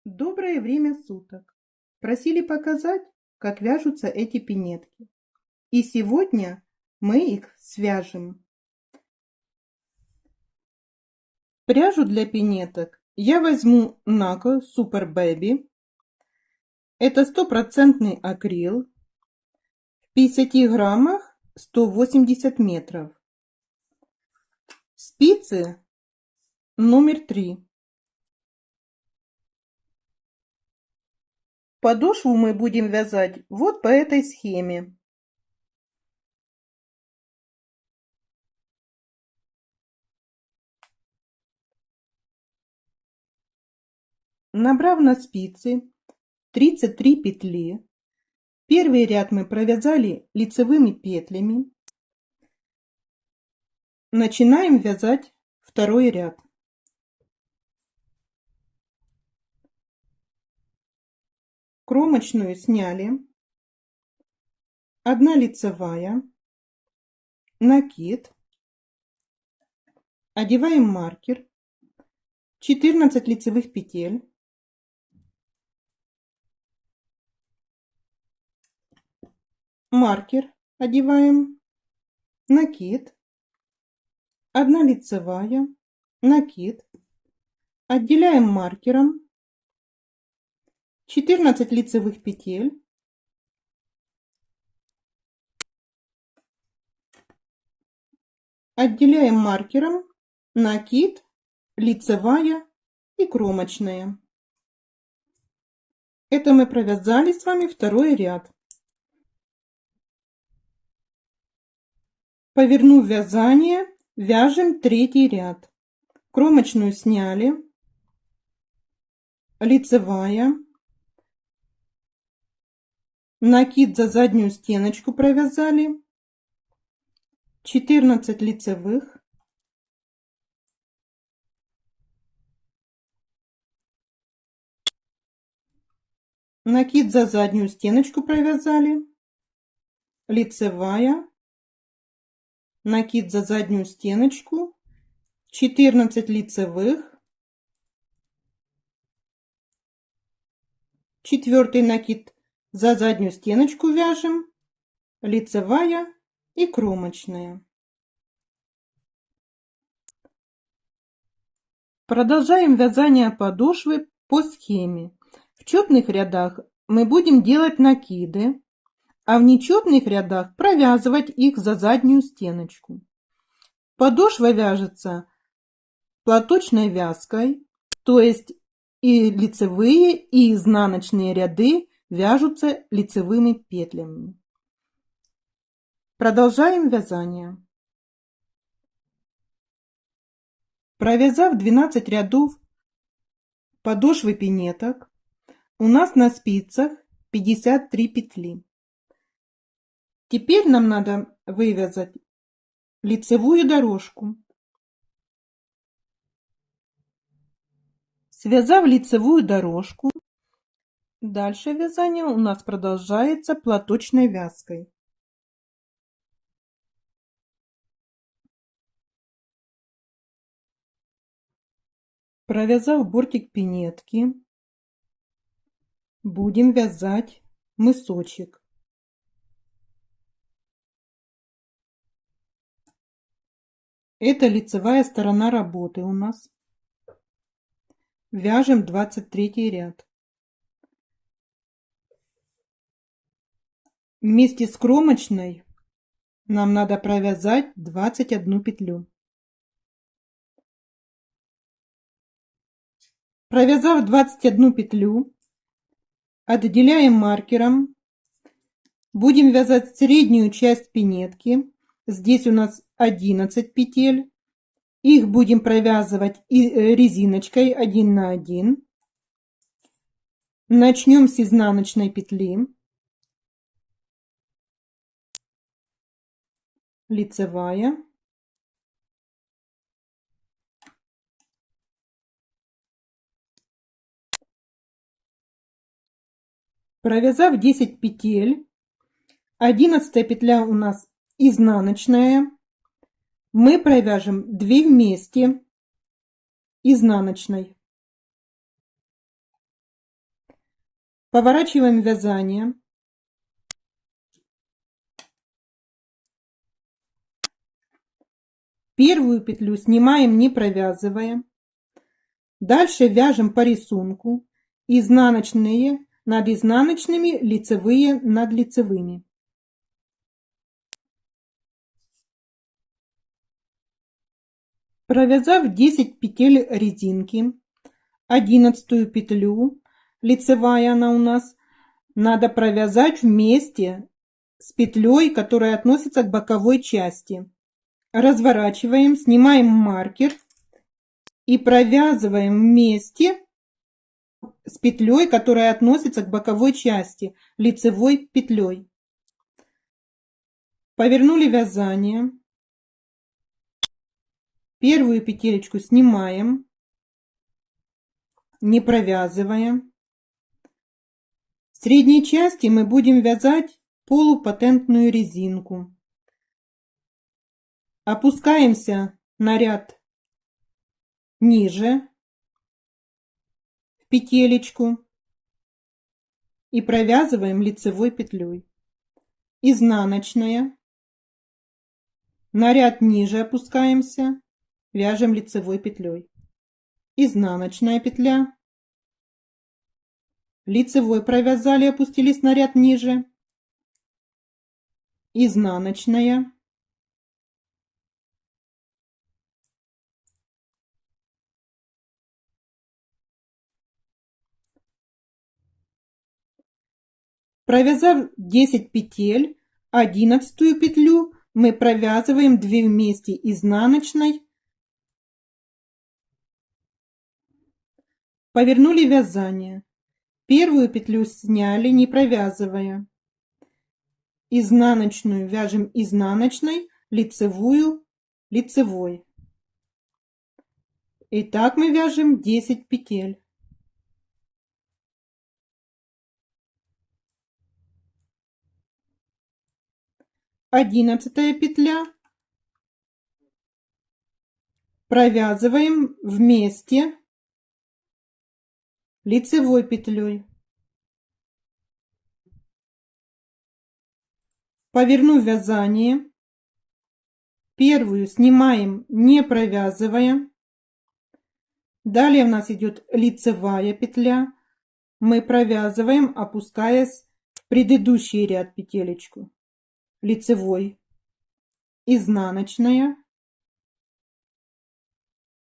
Доброе время суток! Просили показать, как вяжутся эти пинетки. И сегодня мы их свяжем. Пряжу для пинеток я возьму Naco Super Baby. Это стопроцентный акрил. В 50 граммах 180 метров. Спицы номер 3. Подошву мы будем вязать вот по этой схеме. Набрав на спицы 33 петли, первый ряд мы провязали лицевыми петлями. Начинаем вязать второй ряд. Кромочную сняли, 1 лицевая, накид, одеваем маркер, 14 лицевых петель, маркер одеваем, накид, 1 лицевая, накид, отделяем маркером, 14 лицевых петель, отделяем маркером, накид, лицевая и кромочная. Это мы провязали с вами второй ряд. Повернув вязание, вяжем третий ряд. Кромочную сняли, лицевая, накид за заднюю стеночку провязали, 14 лицевых, накид за заднюю стеночку провязали, лицевая, накид за заднюю стеночку, 14 лицевых, 4 накид за заднюю стеночку вяжем, лицевая и кромочная. Продолжаем вязание подошвы по схеме. В четных рядах мы будем делать накиды, а в нечетных рядах провязывать их за заднюю стеночку. Подошва вяжется платочной вязкой, то есть и лицевые, и изнаночные ряды вяжутся лицевыми петлями. Продолжаем вязание. Провязав 12 рядов подошвы пинеток, у нас на спицах 53 петли. Теперь нам надо вывязать лицевую дорожку. Связав лицевую дорожку, дальше вязание у нас продолжается платочной вязкой. Провязав бортик пинетки, будем вязать мысочек. Это лицевая сторона работы у нас. Вяжем 23 ряд. Вместе с кромочной нам надо провязать 21 петлю. Провязав 21 петлю, отделяем маркером. Будем вязать среднюю часть пинетки. Здесь у нас 11 петель. Их будем провязывать резиночкой 1 на 1. Начнем с изнаночной петли. Лицевая. Провязав 10 петель, 11 петля у нас изнаночная, мы провяжем 2 вместе изнаночной. Поворачиваем вязание. Первую петлю снимаем, не провязывая. Дальше вяжем по рисунку. Изнаночные над изнаночными, лицевые над лицевыми. Провязав 10 петель резинки, 11 петлю, лицевая она у нас, надо провязать вместе с петлей, которая относится к боковой части. Разворачиваем, снимаем маркер и провязываем вместе с петлей, которая относится к боковой части, лицевой петлей. Повернули вязание. Первую петелечку снимаем, не провязывая. В средней части мы будем вязать полупатентную резинку. Опускаемся на ряд ниже в петелечку и провязываем лицевой петлей. Изнаночная. На ряд ниже опускаемся, вяжем лицевой петлей. Изнаночная петля. Лицевой провязали, опустились на ряд ниже. Изнаночная. Провязав 10 петель, 11 петлю мы провязываем 2 вместе изнаночной. Повернули вязание. Первую петлю сняли, не провязывая. Изнаночную вяжем изнаночной, лицевую лицевой. И так мы вяжем 10 петель. Одиннадцатая петля. Провязываем вместе лицевой петлей. Повернув вязание, первую снимаем, не провязывая. Далее у нас идет лицевая петля. Мы провязываем, опускаясь в предыдущий ряд петелечку. Лицевой, изнаночная.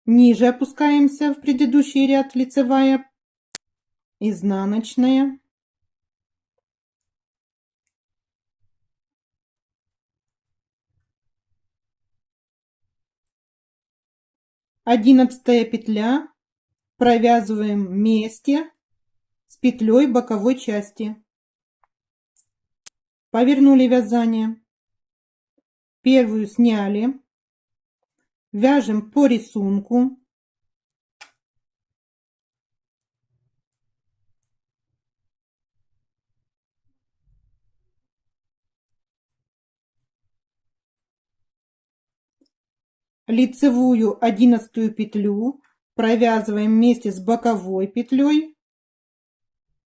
Ниже опускаемся в предыдущий ряд, лицевая, изнаночная. Одиннадцатая петля. Провязываем вместе с петлей боковой части. Повернули вязание. Первую сняли. Вяжем по рисунку. Лицевую 11 петлю провязываем вместе с боковой петлей.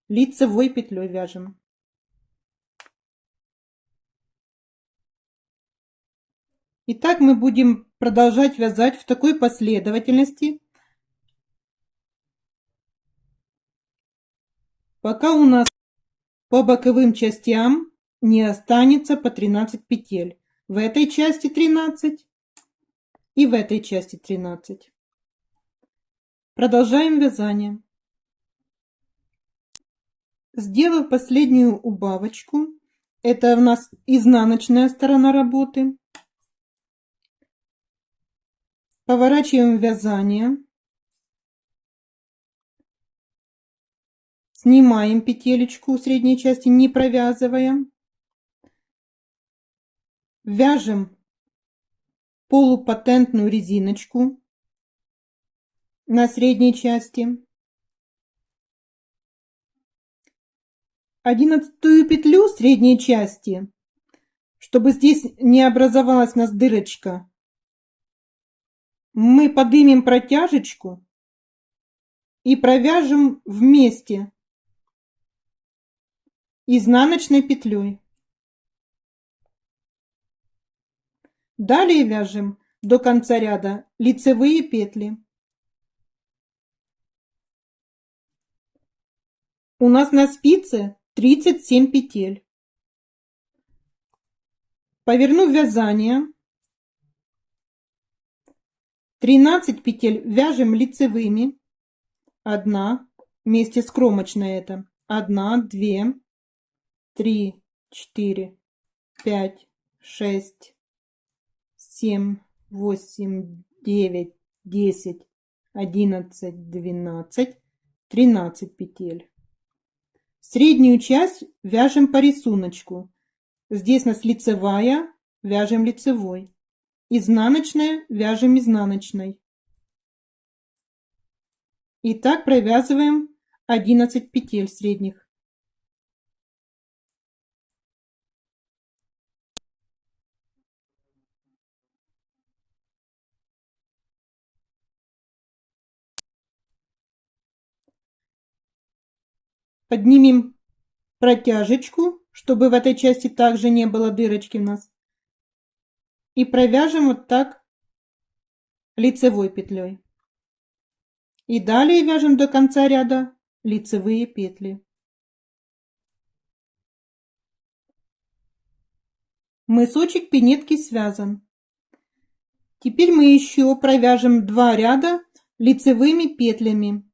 Лицевой петлей вяжем. Итак, мы будем продолжать вязать в такой последовательности, пока у нас по боковым частям не останется по 13 петель. В этой части 13 и в этой части 13. Продолжаем вязание. Сделав последнюю убавочку, это у нас изнаночная сторона работы, поворачиваем вязание, снимаем петелечку в средней части, не провязывая, вяжем полупатентную резиночку на средней части, 11 петлю средней части, чтобы здесь не образовалась у нас дырочка, мы поднимем протяжечку и провяжем вместе изнаночной петлей. Далее вяжем до конца ряда лицевые петли. У нас на спице 37 петель. Повернув вязание, 13 петель вяжем лицевыми. 1, вместе с кромочной это. 1, 2, 3, 4, 5, 6, 7, 8, 9, 10, 11, 12, 13 петель. Среднюю часть вяжем по рисунку. Здесь у нас лицевая, вяжем лицевой. Изнаночная, вяжем изнаночной. И так провязываем 11 петель средних. Поднимем протяжечку, чтобы в этой части также не было дырочки у нас. И провяжем вот так лицевой петлей. И далее вяжем до конца ряда лицевые петли. Мысочек пинетки связан. Теперь мы еще провяжем 2 ряда лицевыми петлями.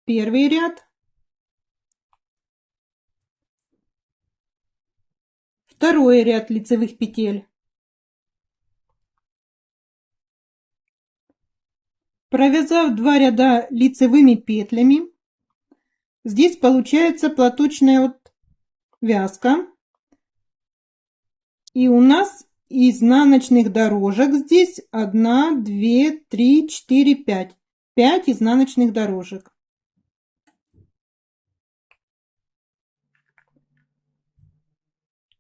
Первый ряд, второй ряд лицевых петель. Провязав 2 ряда лицевыми петлями, здесь получается платочная вот вязка. И у нас изнаночных дорожек здесь 1, 2, 3, 4, 5. 5 изнаночных дорожек.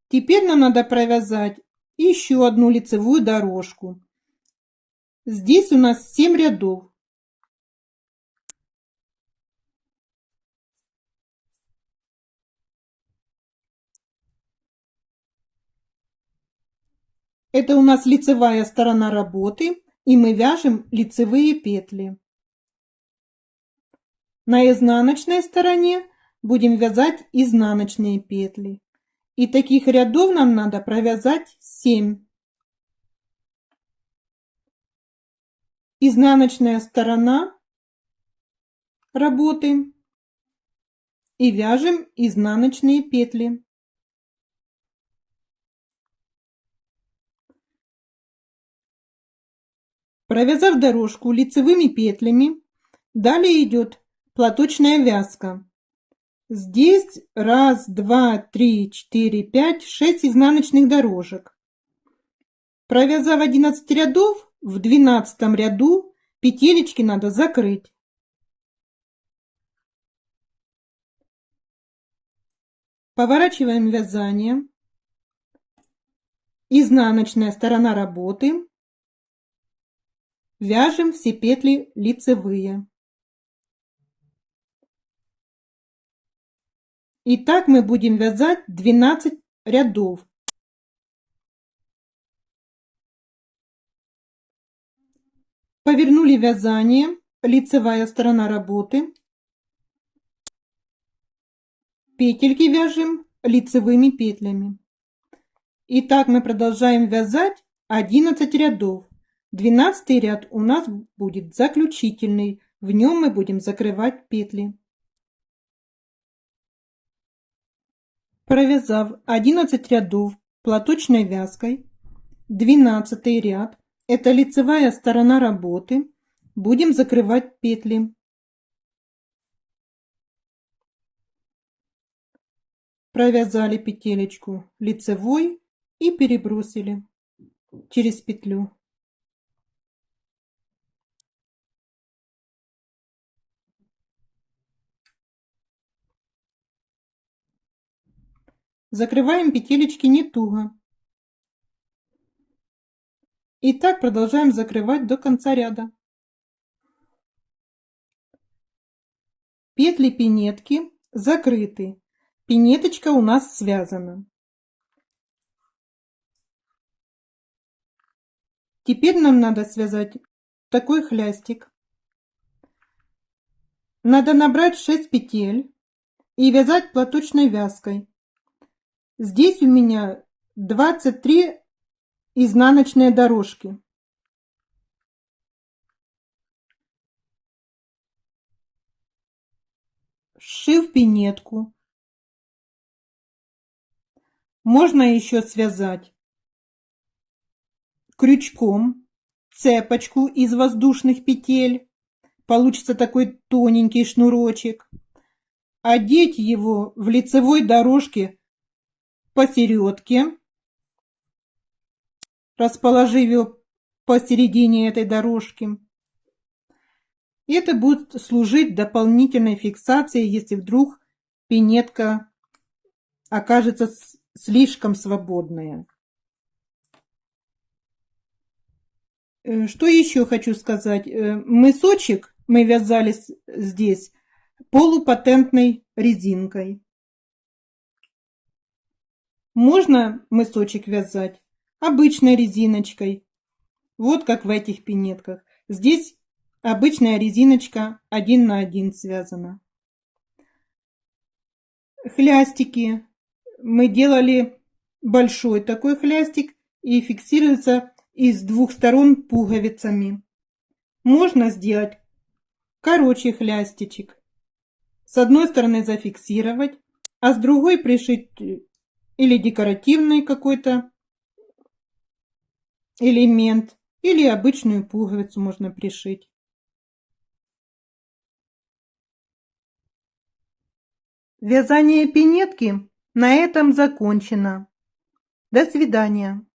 Теперь нам надо провязать еще одну лицевую дорожку. Здесь у нас 7 рядов. Это у нас лицевая сторона работы, и мы вяжем лицевые петли. На изнаночной стороне будем вязать изнаночные петли. И таких рядов нам надо провязать 7. Изнаночная сторона работы и вяжем изнаночные петли. Провязав дорожку лицевыми петлями, далее идет платочная вязка. Здесь 1, 2, 3, 4, 5, 6 изнаночных дорожек. Провязав 11 рядов, в 12 ряду петелечки надо закрыть. Поворачиваем вязание. Изнаночная сторона работы. Вяжем все петли лицевые. И так мы будем вязать 12 рядов. Повернули вязание, лицевая сторона работы. Петельки вяжем лицевыми петлями. И так мы продолжаем вязать 11 рядов. 12 ряд у нас будет заключительный. В нем мы будем закрывать петли. Провязав 11 рядов платочной вязкой, 12 ряд, это лицевая сторона работы, будем закрывать петли. Провязали петелечку лицевой и перебросили через петлю. Закрываем петелечки не туго. И так продолжаем закрывать до конца ряда. Петли пинетки закрыты. Пинеточка у нас связана. Теперь нам надо связать такой хлястик. Надо набрать 6 петель и вязать платочной вязкой. Здесь у меня 23 изнаночные дорожки. Сшив пинетку, можно еще связать крючком цепочку из воздушных петель. Получится такой тоненький шнурочек. Одеть его в лицевой дорожке посередке, расположив его посередине этой дорожки. Это будет служить дополнительной фиксацией, если вдруг пинетка окажется слишком свободная. Что еще хочу сказать? Мысочек мы вязали здесь полупатентной резинкой. Можно мысочек вязать обычной резиночкой, вот как в этих пинетках. Здесь обычная резиночка 1 на 1 связана. Хлястики. Мы делали большой такой хлястик и фиксируется и с двух сторон пуговицами. Можно сделать короче хлястичек. С одной стороны зафиксировать, а с другой пришить или декоративный какой-то элемент, или обычную пуговицу можно пришить. Вязание пинетки на этом закончено. До свидания.